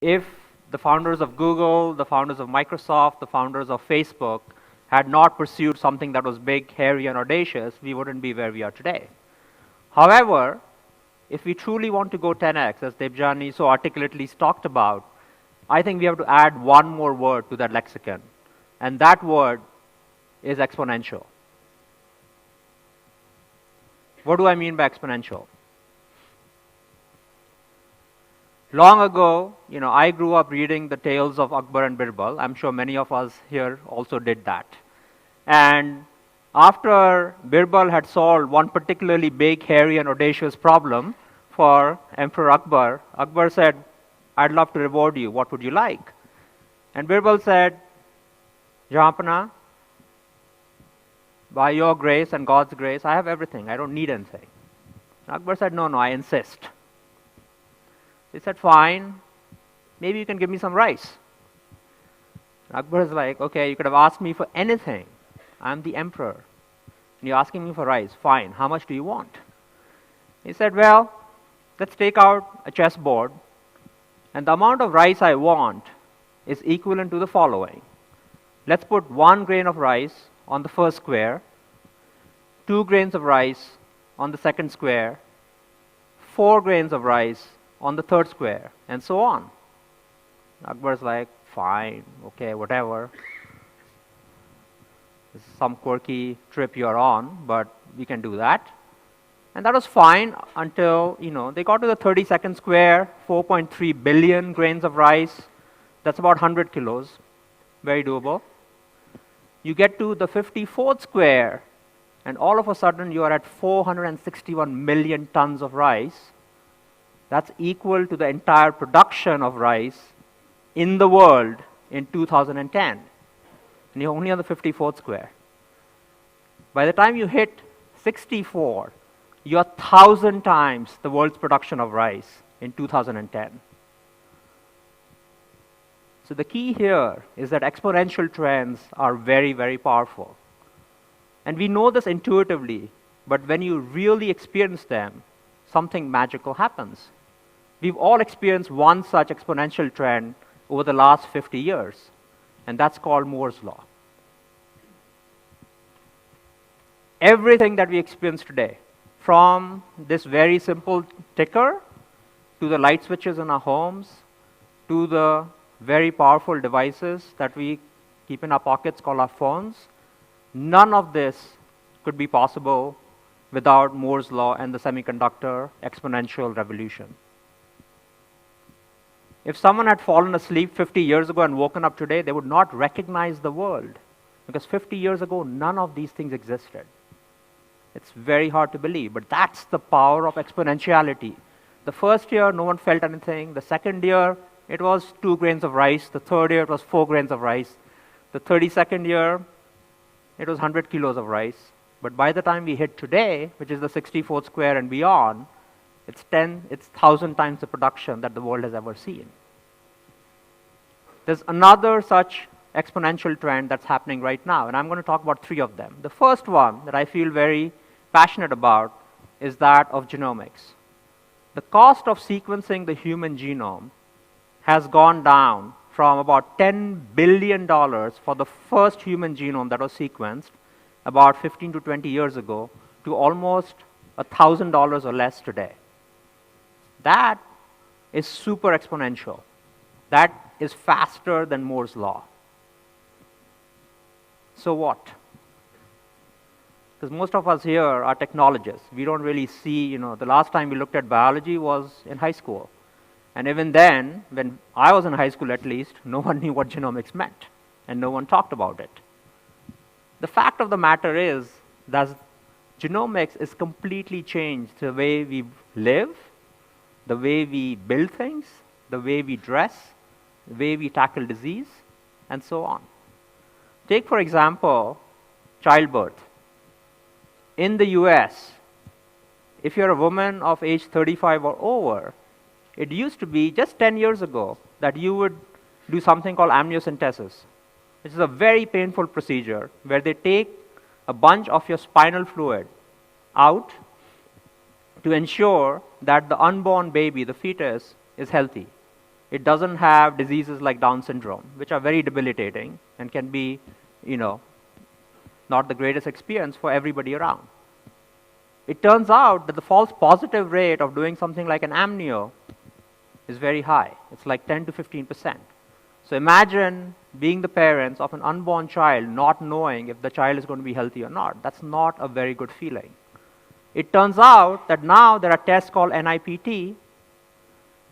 If the founders of Google, the founders of Microsoft, the founders of Facebook had not pursued something that was big, hairy, and audacious, we wouldn't be where we are today. However, if we truly want to go 10x, as Debjani so articulately talked about, I think we have to add one more word to that lexicon, and that word is exponential. What do I mean by exponential? Long ago, I grew up reading the tales of Akbar and Birbal. I'm sure many of us here also did that. And after Birbal had solved one particularly big, hairy, and audacious problem for Emperor Akbar, Akbar said, "I'd love to reward you. What would you like?" And Birbal said, "Jahanpana, by your grace and God's grace, I have everything. I don't need anything." And Akbar said, "No, I insist." He said, "Fine, maybe you can give me some rice." Akbar is like, "Okay, you could have asked me for anything. I'm the emperor. And you're asking me for rice. Fine, how much do you want?" He said, "Well, let's take out a chessboard, and the amount of rice I want is equivalent to the following. Let's put 1 grain of rice on the first square, 2 grains of rice on the second square, 4 grains of rice on the third square, and so on." Akbar's like, "Fine, okay, whatever. This is some quirky trip you're on, but we can do that." And that was fine until, they got to the 32nd square, 4.3 billion grains of rice. That's about 100 kilos. Very doable. You get to the 54th square, and all of a sudden you are at 461 million tons of rice. That's equal to the entire production of rice in the world in 2010. And you're only on the 54th square. By the time you hit 64, you're 1,000 times the world's production of rice in 2010. So the key here is that exponential trends are very, very powerful. And we know this intuitively, but when you really experience them, something magical happens. We've all experienced one such exponential trend over the last 50 years, and that's called Moore's law. Everything that we experience today, from this very simple ticker, to the light switches in our homes, to the very powerful devices that we keep in our pockets called our phones, none of this could be possible without Moore's law and the semiconductor exponential revolution. If someone had fallen asleep 50 years ago and woken up today, they would not recognize the world, because 50 years ago, none of these things existed. It's very hard to believe, but that's the power of exponentiality. The first year, no one felt anything. The second year, it was 2 grains of rice. The third year, it was 4 grains of rice. The 32nd year, it was 100 kilos of rice. But by the time we hit today, which is the 64th square and beyond, it's 1,000 times the production that the world has ever seen. There's another such exponential trend that's happening right now, and I'm going to talk about 3 of them. The first one that I feel very passionate about is that of genomics. The cost of sequencing the human genome has gone down from about $10 billion for the first human genome that was sequenced about 15 to 20 years ago to almost $1,000 or less today. That is super exponential. That is faster than Moore's law. So what? Because most of us here are technologists. We don't really see, the last time we looked at biology was in high school. And even then, when I was in high school at least, no one knew what genomics meant, and no one talked about it. The fact of the matter is that genomics has completely changed the way we live, the way we build things, the way we dress, the way we tackle disease, and so on. Take, for example, childbirth. In the US, if you're a woman of age 35 or over, it used to be just 10 years ago that you would do something called amniocentesis, which is a very painful procedure where they take a bunch of your spinal fluid out to ensure that the unborn baby, the fetus, is healthy. It doesn't have diseases like Down syndrome, which are very debilitating and can be, not the greatest experience for everybody around. It turns out that the false positive rate of doing something like an amnio is very high. It's like 10 to 15%. So imagine being the parents of an unborn child not knowing if the child is going to be healthy or not. That's not a very good feeling. It turns out that now there are tests called NIPT,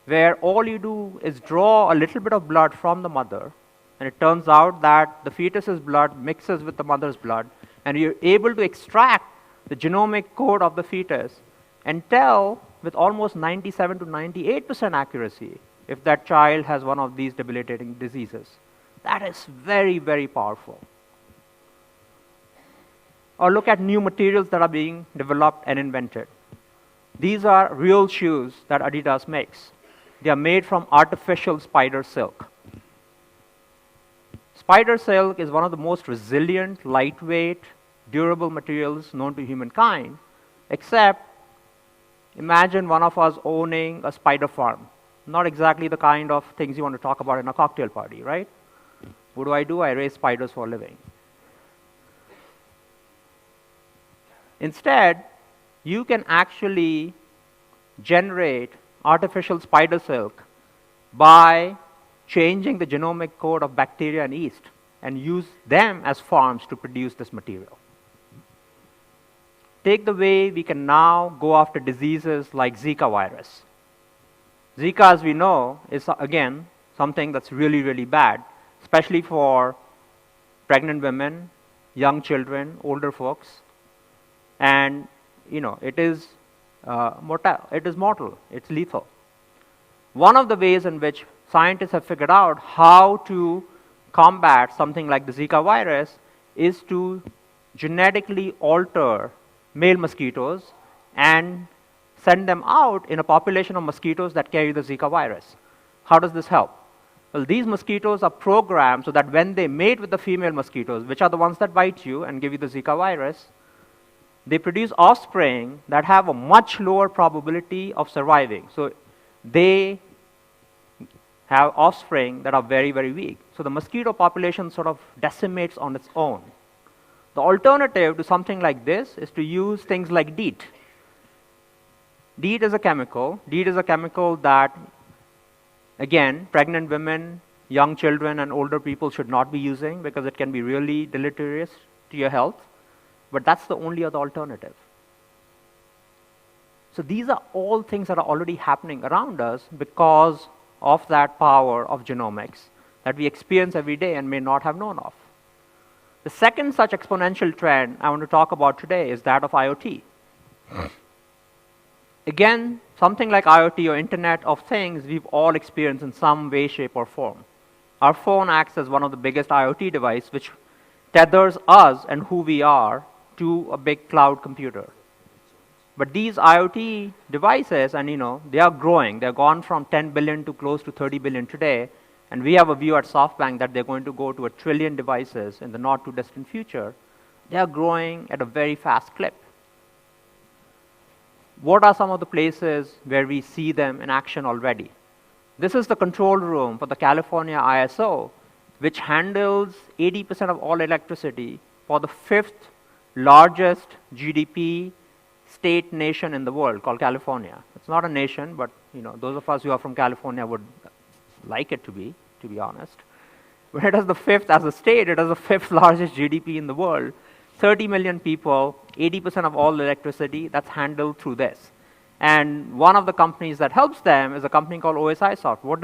where all you do is draw a little bit of blood from the mother, and it turns out that the fetus's blood mixes with the mother's blood, and you're able to extract the genomic code of the fetus and tell with almost 97 to 98% accuracy if that child has one of these debilitating diseases. That is very, very powerful. Or look at new materials that are being developed and invented. These are real shoes that Adidas makes. They are made from artificial spider silk. Spider silk is one of the most resilient, lightweight, durable materials known to humankind, except imagine one of us owning a spider farm. Not exactly the kind of things you want to talk about in a cocktail party, right? What do? I raise spiders for a living. Instead, you can actually generate artificial spider silk by changing the genomic code of bacteria and yeast and use them as farms to produce this material. Take the way we can now go after diseases like Zika virus. Zika, as we know, is again something that's really, really bad, especially for pregnant women, young children, older folks. And, it is mortal, it's lethal. One of the ways in which scientists have figured out how to combat something like the Zika virus is to genetically alter male mosquitoes and send them out in a population of mosquitoes that carry the Zika virus. How does this help? Well, these mosquitoes are programmed so that when they mate with the female mosquitoes, which are the ones that bite you and give you the Zika virus, they produce offspring that have a much lower probability of surviving. So they have offspring that are very, very weak. So the mosquito population sort of decimates on its own. The alternative to something like this is to use things like DEET. DEET is a chemical. DEET is a chemical that, again, pregnant women, young children, and older people should not be using because it can be really deleterious to your health. But that's the only other alternative. So these are all things that are already happening around us because of that power of genomics that we experience every day and may not have known of. The second such exponential trend I want to talk about today is that of IoT. Again, something like IoT or Internet of Things we've all experienced in some way, shape, or form. Our phone acts as one of the biggest IoT devices which tethers us and who we are to a big cloud computer. But these IoT devices, and they are growing. They're gone from 10 billion to close to 30 billion today. And we have a view at Softbank that they're going to go to 1 trillion devices in the not too distant future. They are growing at a very fast clip. What are some of the places where we see them in action already? This is the control room for the California ISO, which handles 80% of all electricity for the 5th largest GDP state nation in the world called California. It's not a nation, but those of us who are from California would like it to be honest. But it is the 5th as a state, it is the 5th largest GDP in the world. 30 million people, 80% of all electricity, that's handled through this. And one of the companies that helps them is a company called OSIsoft. What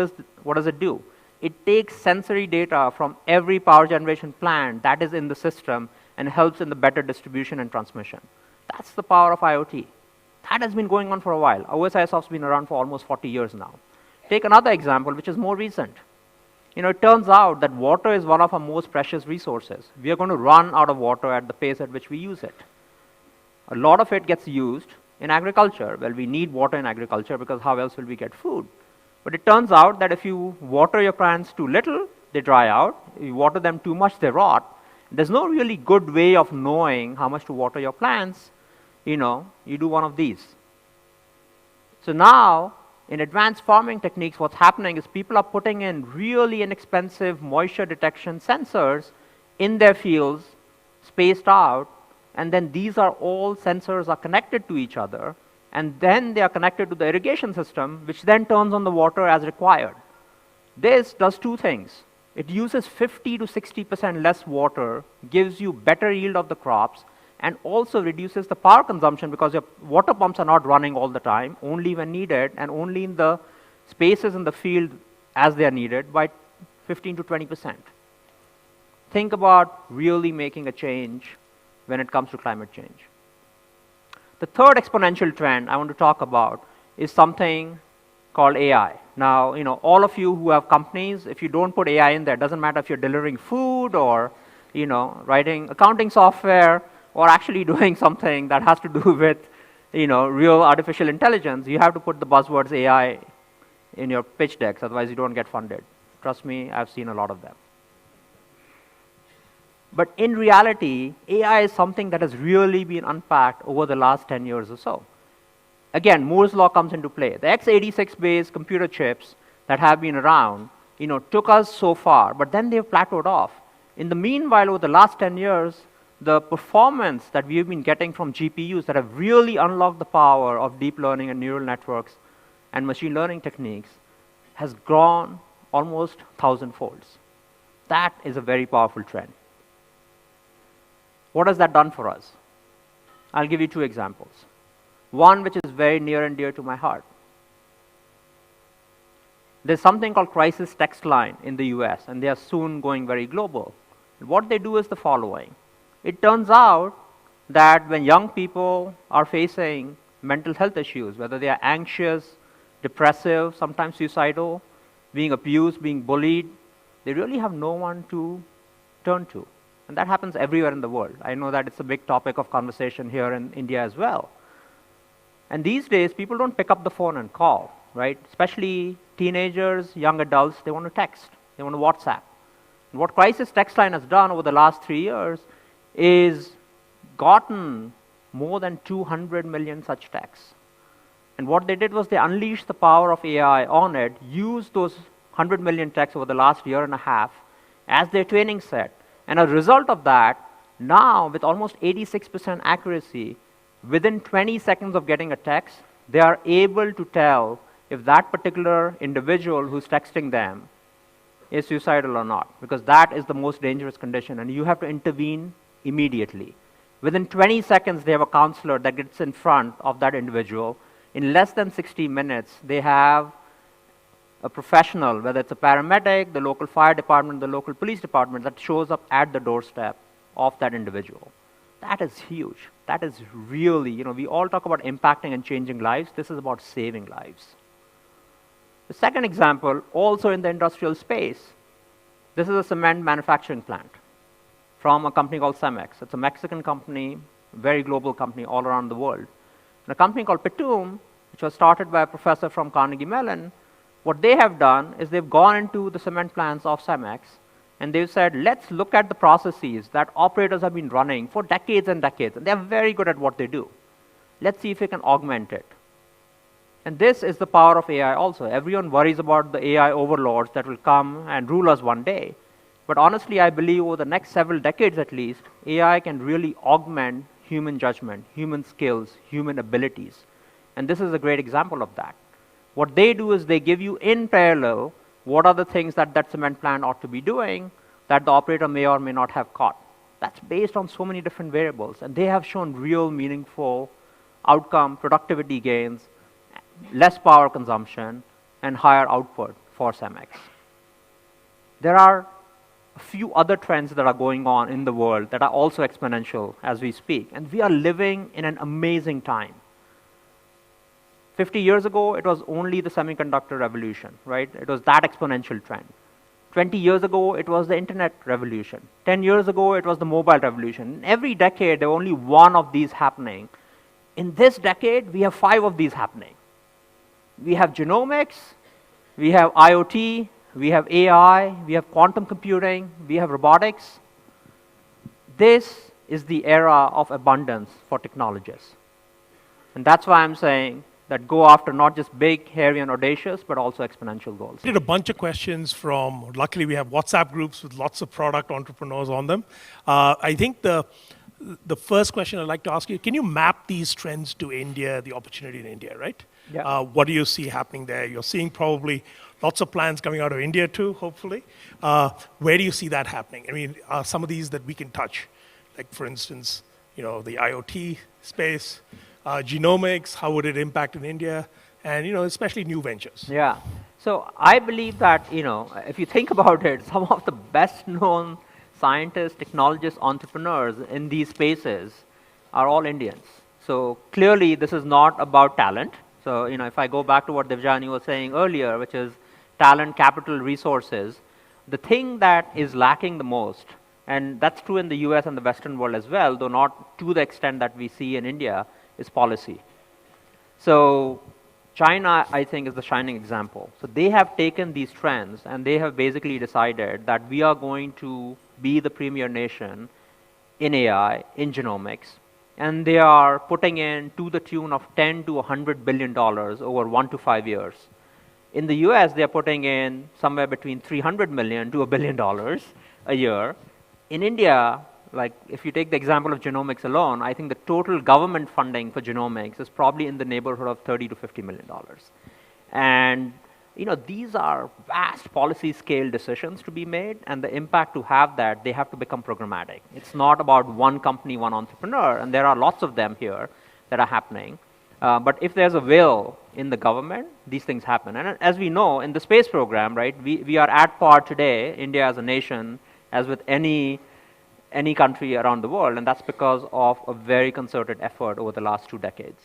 does it do? It takes sensory data from every power generation plant that is in the system and helps in the better distribution and transmission. That's the power of IoT. That has been going on for a while. OSIsoft's been around for almost 40 years now. Take another example, which is more recent. It turns out that water is one of our most precious resources. We are going to run out of water at the pace at which we use it. A lot of it gets used in agriculture. Well, we need water in agriculture because how else will we get food? But it turns out that if you water your plants too little, they dry out. If you water them too much, they rot. There's no really good way of knowing how much to water your plants. You do one of these. So now, in advanced farming techniques, what's happening is people are putting in really inexpensive moisture detection sensors in their fields, spaced out, and then these are all sensors are connected to each other, and then they are connected to the irrigation system, which then turns on the water as required. This does two things. It uses 50 to 60% less water, gives you better yield of the crops, and also reduces the power consumption because your water pumps are not running all the time, only when needed, and only in the spaces in the field as they are needed by 15 to 20%. Think about really making a change when it comes to climate change. The third exponential trend I want to talk about is something called AI. Now, all of you who have companies, if you don't put AI in there, it doesn't matter if you're delivering food or, writing accounting software or actually doing something that has to do with, real artificial intelligence, you have to put the buzzwords AI in your pitch decks, otherwise you don't get funded. Trust me, I've seen a lot of them. But in reality, AI is something that has really been unpacked over the last 10 years or so. Again, Moore's law comes into play. The x86-based computer chips that have been around, took us so far, but then they've plateaued off. In the meanwhile, over the last 10 years, the performance that we've been getting from GPUs that have really unlocked the power of deep learning and neural networks and machine learning techniques has grown almost 1,000-folds. That is a very powerful trend. What has that done for us? I'll give you two examples. One which is very near and dear to my heart. There's something called crisis text line in the US, and they are soon going very global. And what they do is the following. It turns out that when young people are facing mental health issues, whether they are anxious, depressive, sometimes suicidal, being abused, being bullied, they really have no one to turn to. And that happens everywhere in the world. I know that it's a big topic of conversation here in India as well. And these days, people don't pick up the phone and call, right? Especially teenagers, young adults, they want to text, they want to WhatsApp. And what Crisis Text Line has done over the last 3 years is gotten more than 200 million such texts. And what they did was they unleashed the power of AI on it, used those 100 million texts over the last year and a half as their training set. And as a result of that, now with almost 86% accuracy, within 20 seconds of getting a text, they are able to tell if that particular individual who's texting them is suicidal or not, because that is the most dangerous condition, and you have to intervene immediately. Within 20 seconds, they have a counselor that gets in front of that individual. In less than 60 minutes, they have a professional, whether it's a paramedic, the local fire department, the local police department, that shows up at the doorstep of that individual. That is huge. That is really, we all talk about impacting and changing lives. This is about saving lives. The second example, also in the industrial space, this is a cement manufacturing plant from a company called Cemex. It's a Mexican company, very global company all around the world. And a company called Pitum, which was started by a professor from Carnegie Mellon, what they have done is they've gone into the cement plants of Cemex, and they've said, let's look at the processes that operators have been running for decades and decades, and they're very good at what they do. Let's see if we can augment it. And this is the power of AI also. Everyone worries about the AI overlords that will come and rule us one day. But honestly, I believe over the next several decades at least, AI can really augment human judgment, human skills, human abilities. And this is a great example of that. What they do is they give you in parallel what are the things that that cement plant ought to be doing that the operator may or may not have caught. That's based on so many different variables, and they have shown real meaningful outcome, productivity gains, less power consumption, and higher output for Cemex. There are a few other trends that are going on in the world that are also exponential as we speak, and we are living in an amazing time. 50 years ago, it was only the semiconductor revolution, right? It was that exponential trend. 20 years ago, it was the internet revolution. 10 years ago, it was the mobile revolution. In every decade, there were only one of these happening. In this decade, we have 5 of these happening. We have genomics, we have IoT, we have AI, we have quantum computing, we have robotics. This is the era of abundance for technologists. And that's why I'm saying that go after not just big, hairy, and audacious, but also exponential goals. We did a bunch of questions from, luckily we have WhatsApp groups with lots of product entrepreneurs on them. I think the first question I'd like to ask you, can you map these trends to India, the opportunity in India, right? Yeah. What do you see happening there? You're seeing probably lots of plans coming out of India too, hopefully. Where do you see that happening? I mean, some of these that we can touch, like for instance, the IoT space, genomics, how would it impact in India, and especially new ventures. Yeah. So I believe that, if you think about it, some of the best known scientists, technologists, entrepreneurs in these spaces are all Indians. So clearly this is not about talent. So, if I go back to what Devjani was saying earlier, which is talent, capital, resources, the thing that is lacking the most, and that's true in the US and the Western world as well, though not to the extent that we see in India, is policy. So China, I think, is the shining example. So they have taken these trends and they have basically decided that we are going to be the premier nation in AI, in genomics, and they are putting in to the tune of $10 to $100 billion over 1 to 5 years. In the US, they are putting in somewhere between $300 million to $1 billion a year. In India, like if you take the example of genomics alone, I think the total government funding for genomics is probably in the neighborhood of $30 to $50 million. And these are vast policy scale decisions to be made, and the impact to have that, they have to become programmatic. It's not about one company, one entrepreneur, and there are lots of them here that are happening. But if there's a will in the government, these things happen. And as we know, in the space program, right, we are at par today, India as a nation, as with any country around the world, and that's because of a very concerted effort over the last 2 decades.